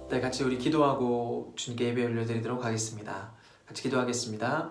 네, 같이 우리 기도하고 주님께 예배 올려드리도록 하겠습니다. 같이 기도하겠습니다.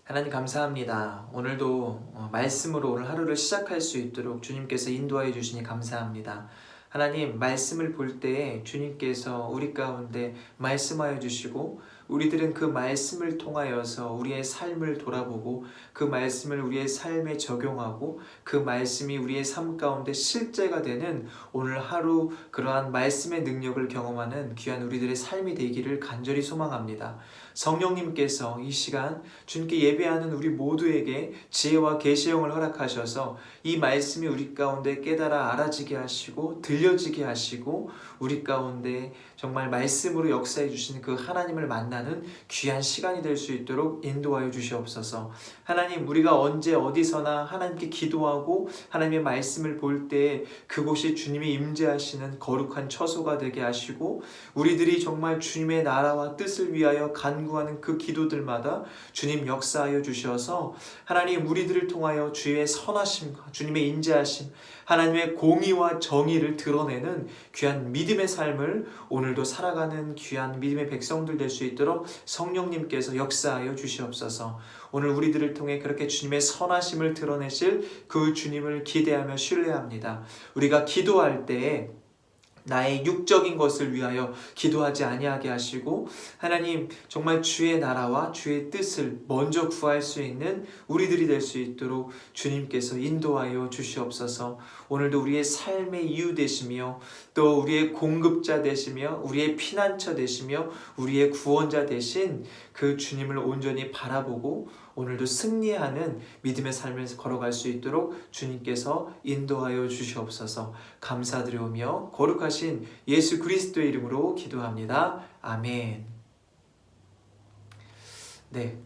하나님 감사합니다. 오늘도 말씀으로 오늘 하루를 시작할 수 있도록 주님께서 인도하여 주시니 감사합니다. 하나님, 말씀을 볼 때에 주님께서 우리 가운데 말씀하여 주시고 우리들은 그 말씀을 통하여서 우리의 삶을 돌아보고 그 말씀을 우리의 삶에 적용하고 그 말씀이 우리의 삶 가운데 실제가 되는 오늘 하루 그러한 말씀의 능력을 경험하는 귀한 우리들의 삶이 되기를 간절히 소망합니다. 성령님께서 이 시간 주님께 예배하는 우리 모두에게 지혜와 계시형을 허락하셔서 이 말씀이 우리 가운데 깨달아 알아지게 하시고 들려지게 하시고 우리 가운데 정말 말씀으로 역사해 주시는 그 하나님을 만나는 귀한 시간이 될 수 있도록 인도하여 주시옵소서. 하나님, 우리가 언제 어디서나 하나님께 기도하고 하나님의 말씀을 볼 때 그곳이 주님이 임재하시는 거룩한 처소가 되게 하시고 우리들이 정말 주님의 나라와 뜻을 위하여 간구하는 그 기도들마다 주님 역사하여 주셔서 하나님, 우리들을 통하여 주의 선하심과 주님의 인자하심, 하나님의 공의와 정의를 드러내는 귀한 믿음의 삶을 오늘도 살아가는 귀한 믿음의 백성들 될 수 있도록 성령님께서 역사하여 주시옵소서. 오늘 우리들을 통해 그렇게 주님의 선하심을 드러내실 그 주님을 기대하며 신뢰합니다. 우리가 기도할 때에 나의 육적인 것을 위하여 기도하지 아니하게 하시고 하나님, 정말 주의 나라와 주의 뜻을 먼저 구할 수 있는 우리들이 될 수 있도록 주님께서 인도하여 주시옵소서. 오늘도 우리의 삶의 이유 되시며 또 우리의 공급자 되시며 우리의 피난처 되시며 우리의 구원자 되신 그 주님을 온전히 바라보고 오늘도 승리하는 믿음의 삶을 걸어갈 수 있도록 주님께서 인도하여 주시옵소서. 감사드리오며 거룩하신 예수 그리스도의 이름으로 기도합니다. 아멘. 네,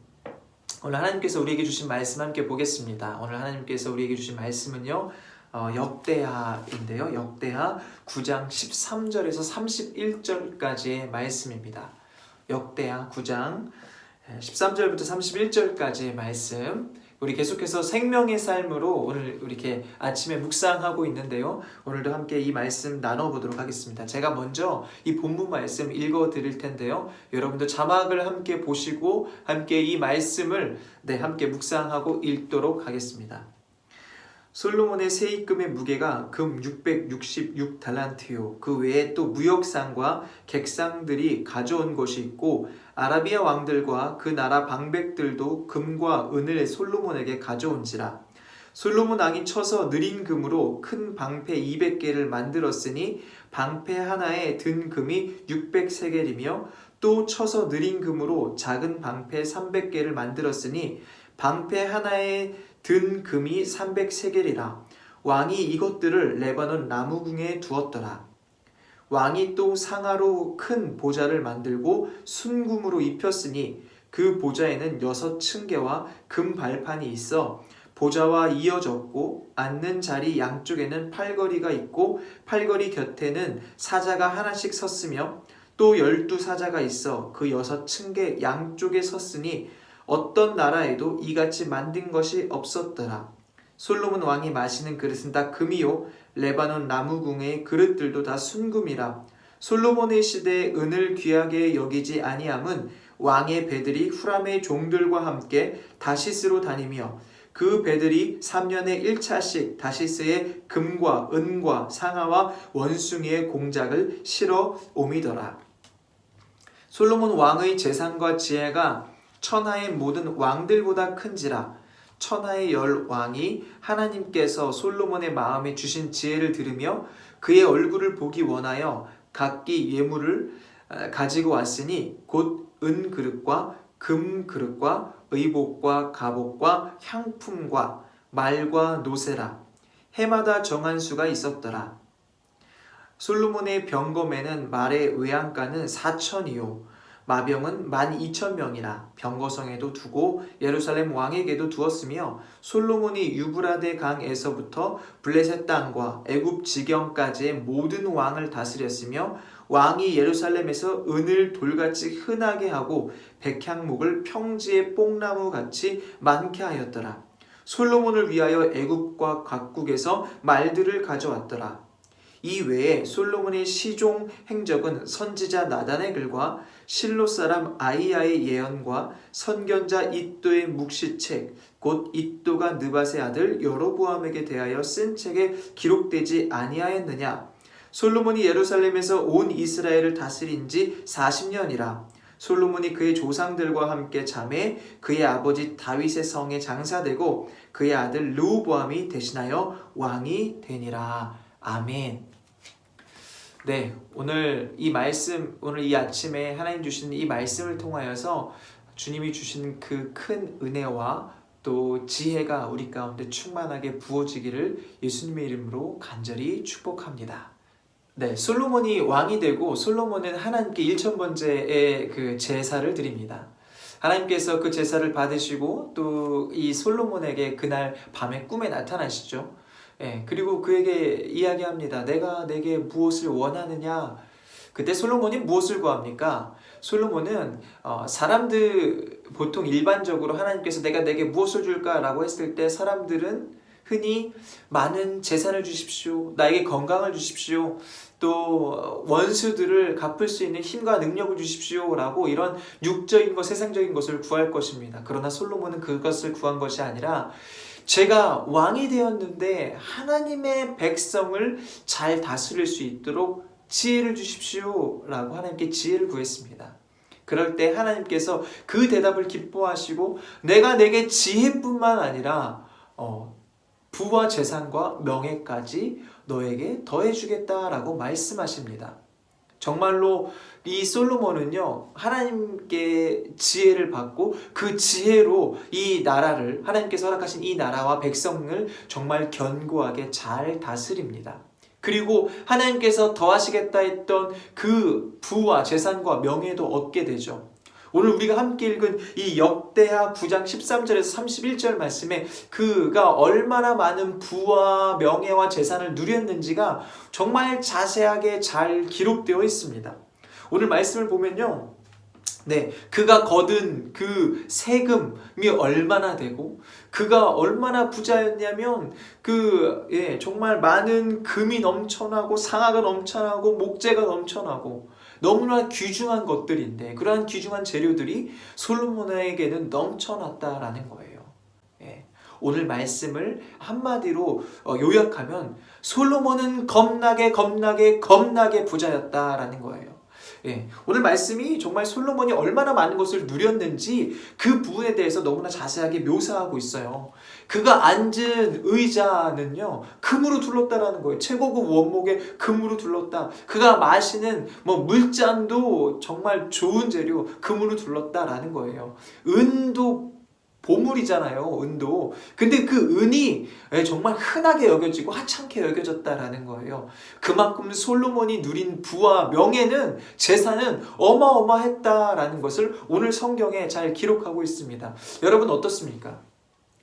오늘 하나님께서 우리에게 주신 말씀 함께 보겠습니다. 오늘 하나님께서 우리에게 주신 말씀은요, 역대하인데요. 역대하 9장 13절에서 31절까지의 말씀입니다. 역대하 9장 13절부터 31절까지의 말씀, 우리 계속해서 생명의 삶으로 오늘 이렇게 아침에 묵상하고 있는데요. 오늘도 함께 이 말씀 나눠보도록 하겠습니다. 제가 먼저 이 본문 말씀 읽어 드릴 텐데요. 여러분도 자막을 함께 보시고 함께 이 말씀을 함께 묵상하고 읽도록 하겠습니다. 솔로몬의 세입금의 무게가 금 666달란트요. 그 외에 또 무역상과 객상들이 가져온 것이 있고 아라비아 왕들과 그 나라 방백들도 금과 은을 솔로몬에게 가져온지라. 솔로몬 왕이 쳐서 느린 금으로 큰 방패 200개를 만들었으니 방패 하나에 든 금이 600세겔이며 또 쳐서 느린 금으로 작은 방패 300개를 만들었으니 방패 하나에 든 금이 300세겔이라. 왕이 이것들을 레바논 나무궁에 두었더라. 왕이 또 상아로 큰 보좌를 만들고 순금으로 입혔으니 그 보좌에는 6층계와 금 발판이 있어 보좌와 이어졌고 앉는 자리 양쪽에는 팔걸이가 있고 팔걸이 곁에는 사자가 하나씩 섰으며 또 12사자가 있어 그 6층계 양쪽에 섰으니 어떤 나라에도 이같이 만든 것이 없었더라. 솔로몬 왕이 마시는 그릇은 다 금이요 레바논 나무궁의 그릇들도 다 순금이라. 솔로몬의 시대에 은을 귀하게 여기지 아니함은 왕의 배들이 후람의 종들과 함께 다시스로 다니며 그 배들이 3년에 1차씩 다시스에 금과 은과 상아와 원숭이의 공작을 실어 옮이더라. 솔로몬 왕의 재산과 지혜가 천하의 모든 왕들보다 큰지라. 천하의 10왕이 하나님께서 솔로몬의 마음에 주신 지혜를 들으며 그의 얼굴을 보기 원하여 각기 예물을 가지고 왔으니 곧 은그릇과 금그릇과 의복과 갑옷과 향품과 말과 노새라. 해마다 정한 수가 있었더라. 솔로몬의 병검에는 말의 외양간은 4천이요 마병은 12,000명이라. 병거성에도 두고 예루살렘 왕에게도 두었으며 솔로몬이 유브라데 강에서부터 블레셋 땅과 애굽 지경까지의 모든 왕을 다스렸으며 왕이 예루살렘에서 은을 돌같이 흔하게 하고 백향목을 평지의 뽕나무같이 많게 하였더라. 솔로몬을 위하여 애굽과 각국에서 말들을 가져왔더라. 이 외에 솔로몬의 시종 행적은 선지자 나단의 글과 실로 사람 아이야의 예언과 선견자 id도의 묵시책 곧 id도가 느밧의 아들 여로보암에게 대하여 쓴 책에 기록되지 아니하였느냐. 솔로몬이 예루살렘에서 온 이스라엘을 다스린 지 40년이라. 솔로몬이 그의 조상들과 함께 잠에 그의 아버지 다윗의 성에 장사되고 그의 아들 르호보암이 대신하여 왕이 되니라. 아멘. 네, 오늘 이 아침에 하나님 주신 이 말씀을 통하여서 주님이 주신 그 큰 은혜와 또 지혜가 우리 가운데 충만하게 부어지기를 예수님의 이름으로 간절히 축복합니다. 네, 솔로몬이 왕이 되고 솔로몬은 하나님께 1000번째의 그 제사를 드립니다. 하나님께서 그 제사를 받으시고 또 이 솔로몬에게 그날 밤에 꿈에 나타나시죠. 그리고 그에게 이야기합니다. 내가 내게 무엇을 원하느냐? 그때 솔로몬이 무엇을 구합니까? 솔로몬은 사람들 보통 일반적으로 하나님께서 내가 내게 무엇을 줄까라고 했을 때 사람들은 흔히 많은 재산을 주십시오. 나에게 건강을 주십시오. 또 원수들을 갚을 수 있는 힘과 능력을 주십시오. 라고 이런 육적인 것, 세상적인 것을 구할 것입니다. 그러나 솔로몬은 그것을 구한 것이 아니라 제가 왕이 되었는데 하나님의 백성을 잘 다스릴 수 있도록 지혜를 주십시오. 라고 하나님께 지혜를 구했습니다. 그럴 때 하나님께서 그 대답을 기뻐하시고 내가 내게 지혜뿐만 아니라 부와 재산과 명예까지 너에게 더해주겠다라고 말씀하십니다. 정말로 이 솔로몬은요, 하나님께 지혜를 받고 그 지혜로 이 나라를, 하나님께서 허락하신 이 나라와 백성을 정말 견고하게 잘 다스립니다. 그리고 하나님께서 더하시겠다 했던 그 부와 재산과 명예도 얻게 되죠. 오늘 우리가 함께 읽은 이 역대하 9장 13절에서 31절 말씀에 그가 얼마나 많은 부와 명예와 재산을 누렸는지가 정말 자세하게 잘 기록되어 있습니다. 오늘 말씀을 보면요, 그가 거둔 그 세금이 얼마나 되고 그가 얼마나 부자였냐면 정말 많은 금이 넘쳐나고 상아가 넘쳐나고 목재가 넘쳐나고 너무나 귀중한 것들인데 그러한 귀중한 재료들이 솔로몬에게는 넘쳐났다라는 거예요. 오늘 말씀을 한마디로 요약하면 솔로몬은 겁나게 부자였다라는 거예요. 오늘 말씀이 정말 솔로몬이 얼마나 많은 것을 누렸는지 그 부분에 대해서 너무나 자세하게 묘사하고 있어요. 그가 앉은 의자는요, 금으로 둘렀다라는 거예요. 최고급 원목에 금으로 둘렀다. 그가 마시는 물잔도 정말 좋은 재료 금으로 둘렀다라는 거예요. 은도 보물이잖아요, 은도. 근데 그 은이 정말 흔하게 여겨지고 하찮게 여겨졌다라는 거예요. 그만큼 솔로몬이 누린 부와 명예는, 재산은 어마어마했다라는 것을 오늘 성경에 잘 기록하고 있습니다. 여러분 어떻습니까?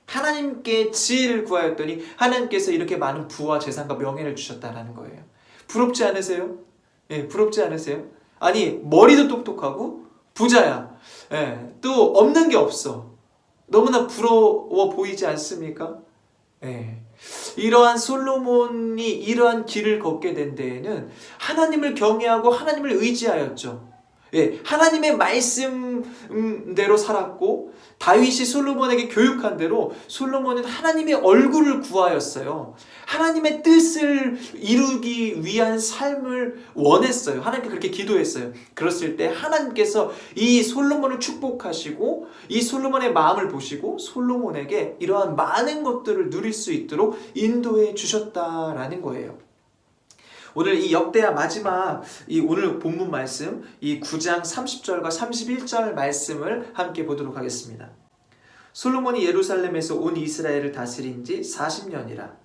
하나님께 지혜를 구하였더니 하나님께서 이렇게 많은 부와 재산과 명예를 주셨다라는 거예요. 부럽지 않으세요? 부럽지 않으세요? 아니, 머리도 똑똑하고 부자야. 또 없는 게 없어. 너무나 부러워 보이지 않습니까? 이러한 솔로몬이 이러한 길을 걷게 된 데에는 하나님을 경외하고 하나님을 의지하였죠. 하나님의 말씀대로 살았고 다윗이 솔로몬에게 교육한 대로 솔로몬은 하나님의 얼굴을 구하였어요. 하나님의 뜻을 이루기 위한 삶을 원했어요. 하나님께 그렇게 기도했어요. 그랬을 때 하나님께서 이 솔로몬을 축복하시고 이 솔로몬의 마음을 보시고 솔로몬에게 이러한 많은 것들을 누릴 수 있도록 인도해 주셨다라는 거예요. 오늘 이 역대하 마지막 오늘 본문 말씀 이 9장 30절과 31절 말씀을 함께 보도록 하겠습니다. 솔로몬이 예루살렘에서 온 이스라엘을 다스린 지 40년이라.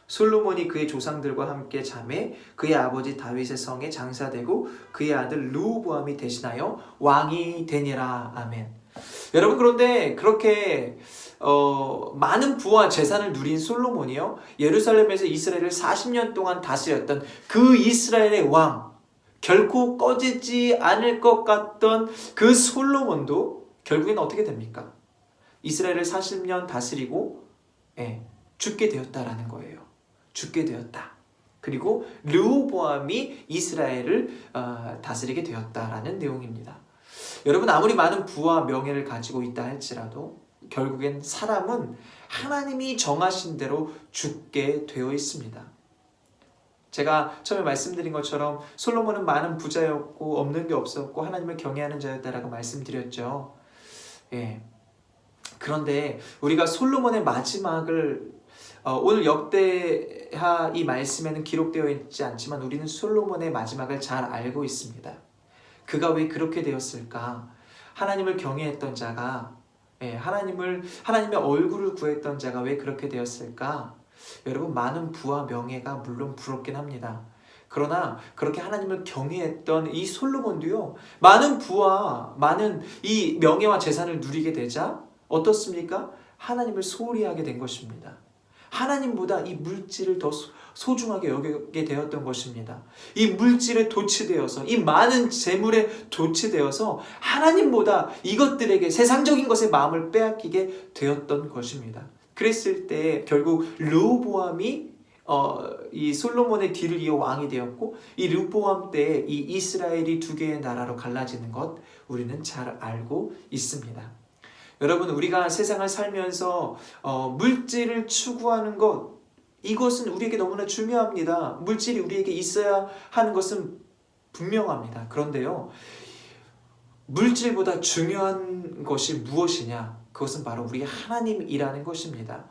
솔로몬이 그의 조상들과 함께 잠에 그의 아버지 다윗의 성에 장사되고 그의 아들 르호보암이 대신하여 왕이 되니라. 아멘. 여러분, 그런데 그렇게 많은 부와 재산을 누린 솔로몬이요, 예루살렘에서 이스라엘을 40년 동안 다스렸던 그 이스라엘의 왕, 결코 꺼지지 않을 것 같던 그 솔로몬도 결국엔 어떻게 됩니까? 이스라엘을 40년 다스리고 죽게 되었다라는 거예요. 죽게 되었다. 그리고 르호보암이 이스라엘을 다스리게 되었다라는 내용입니다. 여러분, 아무리 많은 부와 명예를 가지고 있다 할지라도 결국엔 사람은 하나님이 정하신 대로 죽게 되어 있습니다. 제가 처음에 말씀드린 것처럼 솔로몬은 많은 부자였고 없는 게 없었고 하나님을 경외하는 자였다라고 말씀드렸죠. 예. 그런데 우리가 솔로몬의 마지막을 오늘 역대하 이 말씀에는 기록되어 있지 않지만 우리는 솔로몬의 마지막을 잘 알고 있습니다. 그가 왜 그렇게 되었을까? 하나님을 경외했던 자가, 하나님의 얼굴을 구했던 자가 왜 그렇게 되었을까? 여러분, 많은 부와 명예가 물론 부럽긴 합니다. 그러나 그렇게 하나님을 경외했던 이 솔로몬도요, 많은 부와 많은 이 명예와 재산을 누리게 되자 어떻습니까? 하나님을 소홀히 하게 된 것입니다. 하나님보다 이 물질을 더 소중하게 여기게 되었던 것입니다. 이 물질에 도취되어서, 이 많은 재물에 도취되어서 하나님보다 이것들에게, 세상적인 것에 마음을 빼앗기게 되었던 것입니다. 그랬을 때 결국 르호보암이 이 솔로몬의 뒤를 이어 왕이 되었고, 이 르호보암 때 이 이스라엘이 두 개의 나라로 갈라지는 것 우리는 잘 알고 있습니다. 여러분, 우리가 세상을 살면서 물질을 추구하는 것, 이것은 우리에게 너무나 중요합니다. 물질이 우리에게 있어야 하는 것은 분명합니다. 그런데요, 물질보다 중요한 것이 무엇이냐? 그것은 바로 우리 하나님이라는 것입니다.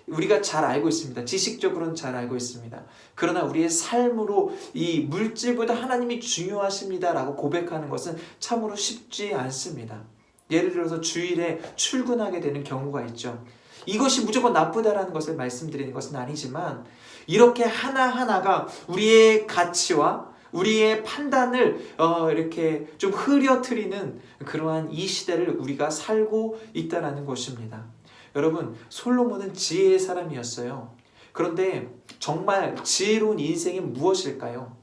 우리가 잘 알고 있습니다. 지식적으로는 잘 알고 있습니다. 그러나 우리의 삶으로 이 물질보다 하나님이 중요하십니다라고 고백하는 것은 참으로 쉽지 않습니다. 예를 들어서 주일에 출근하게 되는 경우가 있죠. 이것이 무조건 나쁘다라는 것을 말씀드리는 것은 아니지만, 이렇게 하나하나가 우리의 가치와 우리의 판단을 이렇게 좀 흐려뜨리는 그러한 이 시대를 우리가 살고 있다는 것입니다. 여러분, 솔로몬은 지혜의 사람이었어요. 그런데 정말 지혜로운 인생이 무엇일까요?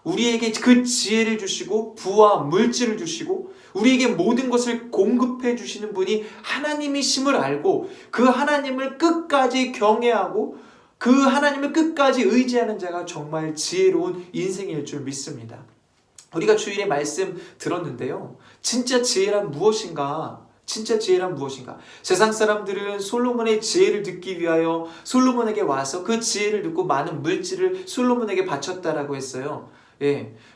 우리에게 그 지혜를 주시고 부와 물질을 주시고 우리에게 모든 것을 공급해 주시는 분이 하나님이심을 알고 그 하나님을 끝까지 경외하고 그 하나님을 끝까지 의지하는 자가 정말 지혜로운 인생일 줄 믿습니다. 우리가 주일에 말씀 들었는데요, 진짜 지혜란 무엇인가? 진짜 지혜란 무엇인가? 세상 사람들은 솔로몬의 지혜를 듣기 위하여 솔로몬에게 와서 그 지혜를 듣고 많은 물질을 솔로몬에게 바쳤다라고 했어요.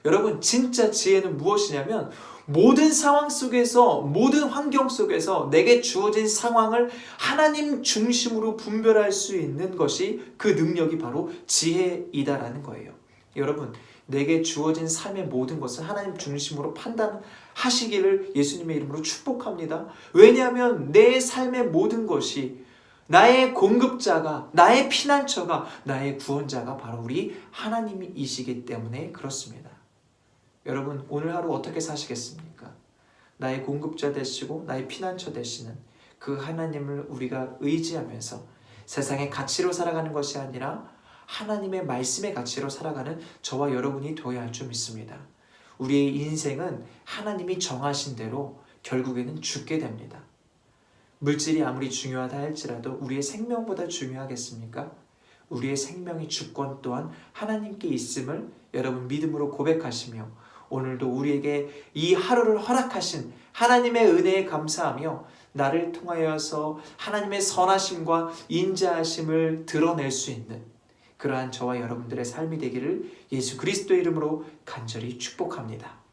여러분, 진짜 지혜는 무엇이냐면 모든 상황 속에서, 모든 환경 속에서 내게 주어진 상황을 하나님 중심으로 분별할 수 있는 것이, 그 능력이 바로 지혜이다라는 거예요. 여러분, 내게 주어진 삶의 모든 것을 하나님 중심으로 판단하시기를 예수님의 이름으로 축복합니다. 왜냐하면 내 삶의 모든 것이, 나의 공급자가, 나의 피난처가, 나의 구원자가 바로 우리 하나님이시기 때문에 그렇습니다. 여러분, 오늘 하루 어떻게 사시겠습니까? 나의 공급자 되시고 나의 피난처 되시는 그 하나님을 우리가 의지하면서 세상의 가치로 살아가는 것이 아니라 하나님의 말씀의 가치로 살아가는 저와 여러분이 되어야 할 줄 믿습니다. 우리의 인생은 하나님이 정하신 대로 결국에는 죽게 됩니다. 물질이 아무리 중요하다 할지라도 우리의 생명보다 중요하겠습니까? 우리의 생명의 주권 또한 하나님께 있음을 여러분 믿음으로 고백하시며, 오늘도 우리에게 이 하루를 허락하신 하나님의 은혜에 감사하며 나를 통하여서 하나님의 선하심과 인자하심을 드러낼 수 있는 그러한 저와 여러분들의 삶이 되기를 예수 그리스도의 이름으로 간절히 축복합니다.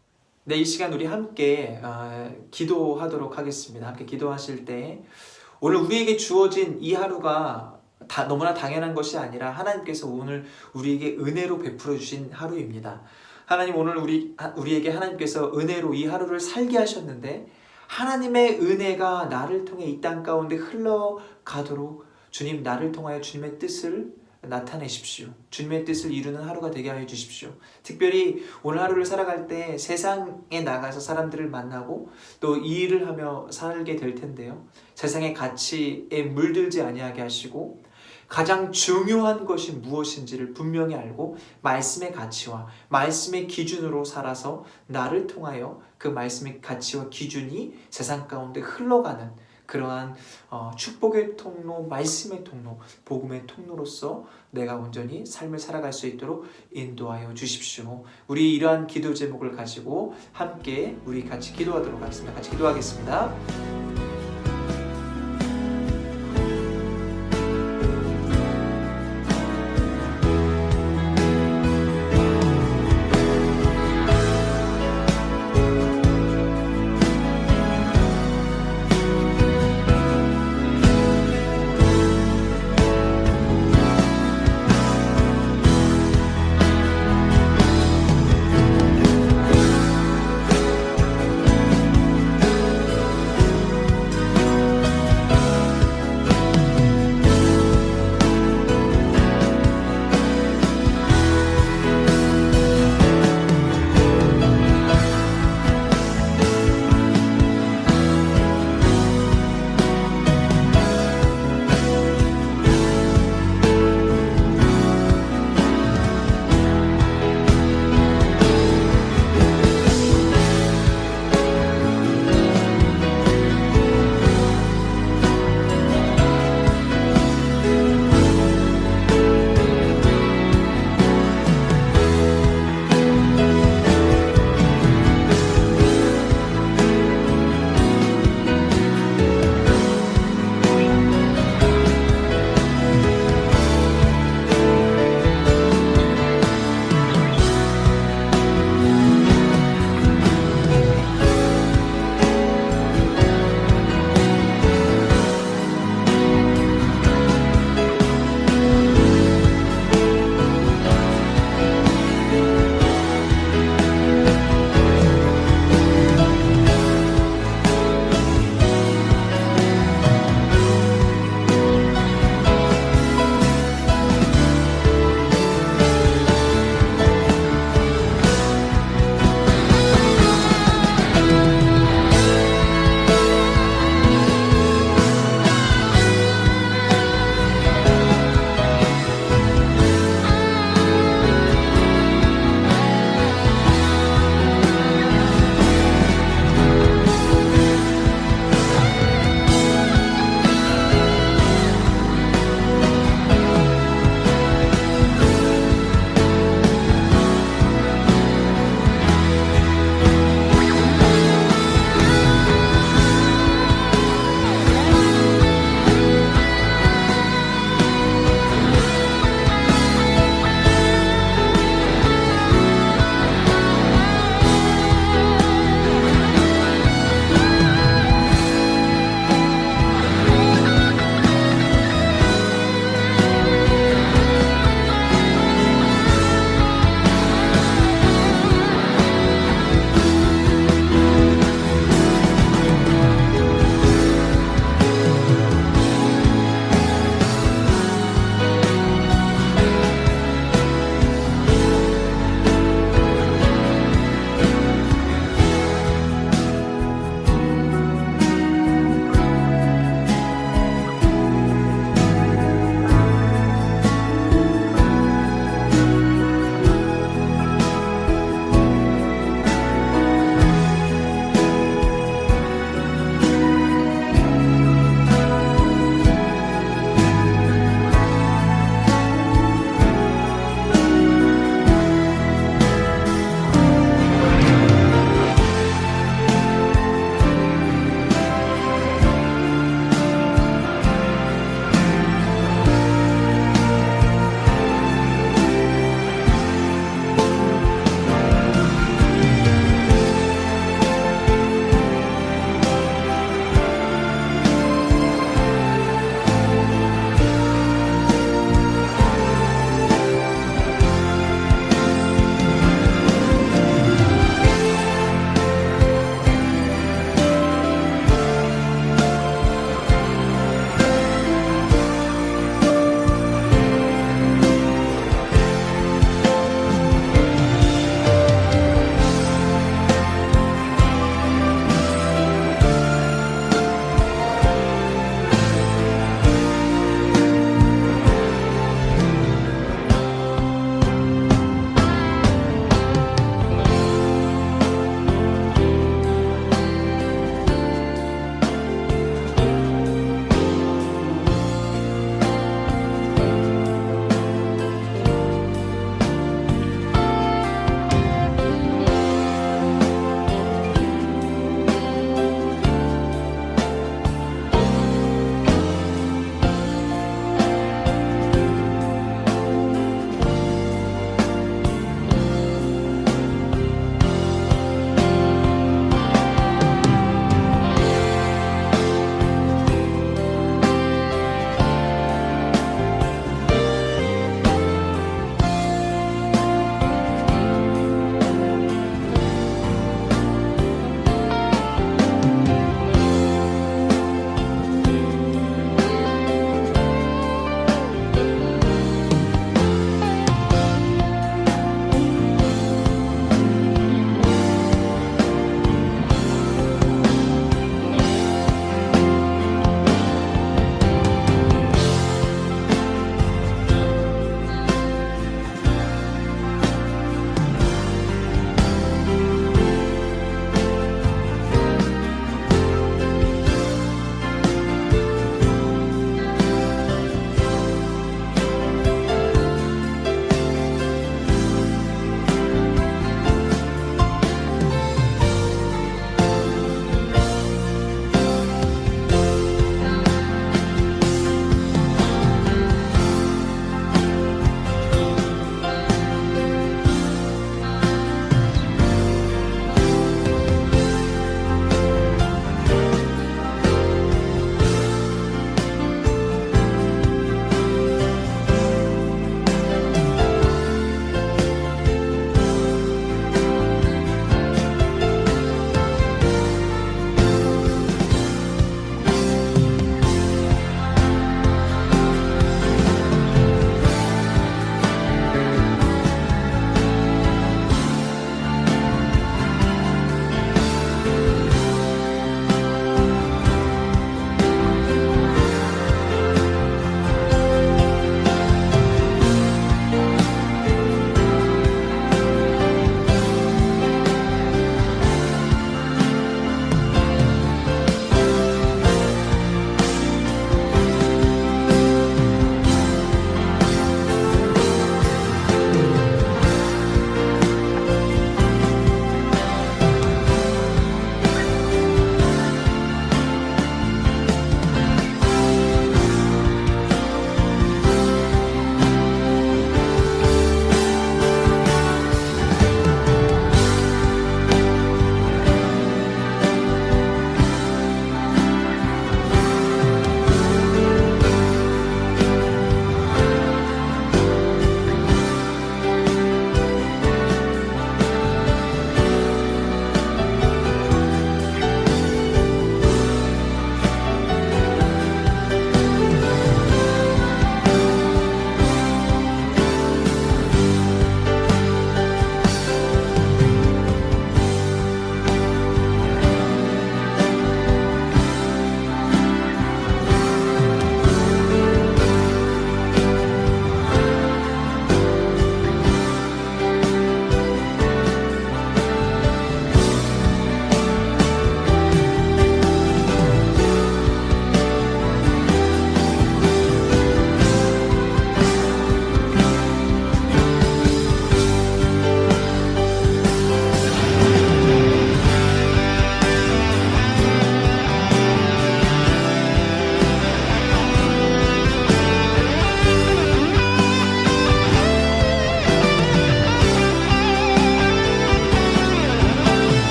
네, 이 시간 우리 함께 기도하도록 하겠습니다. 함께 기도하실 때 오늘 우리에게 주어진 이 하루가 너무나 당연한 것이 아니라 하나님께서 오늘 우리에게 은혜로 베풀어 주신 하루입니다. 하나님, 오늘 우리에게 하나님께서 은혜로 이 하루를 살게 하셨는데 하나님의 은혜가 나를 통해 이 땅 가운데 흘러가도록 주님, 나를 통하여 주님의 뜻을 나타내십시오. 주님의 뜻을 이루는 하루가 되게 하여 주십시오. 특별히 오늘 하루를 살아갈 때 세상에 나가서 사람들을 만나고 또 이 일을 하며 살게 될 텐데요, 세상의 가치에 물들지 아니하게 하시고 가장 중요한 것이 무엇인지를 분명히 알고 말씀의 가치와 말씀의 기준으로 살아서 나를 통하여 그 말씀의 가치와 기준이 세상 가운데 흘러가는 그러한 축복의 통로, 말씀의 통로, 복음의 통로로서 내가 온전히 삶을 살아갈 수 있도록 인도하여 주십시오. 우리 이러한 기도 제목을 가지고 함께 우리 같이 기도하도록 하겠습니다. 같이 기도하겠습니다.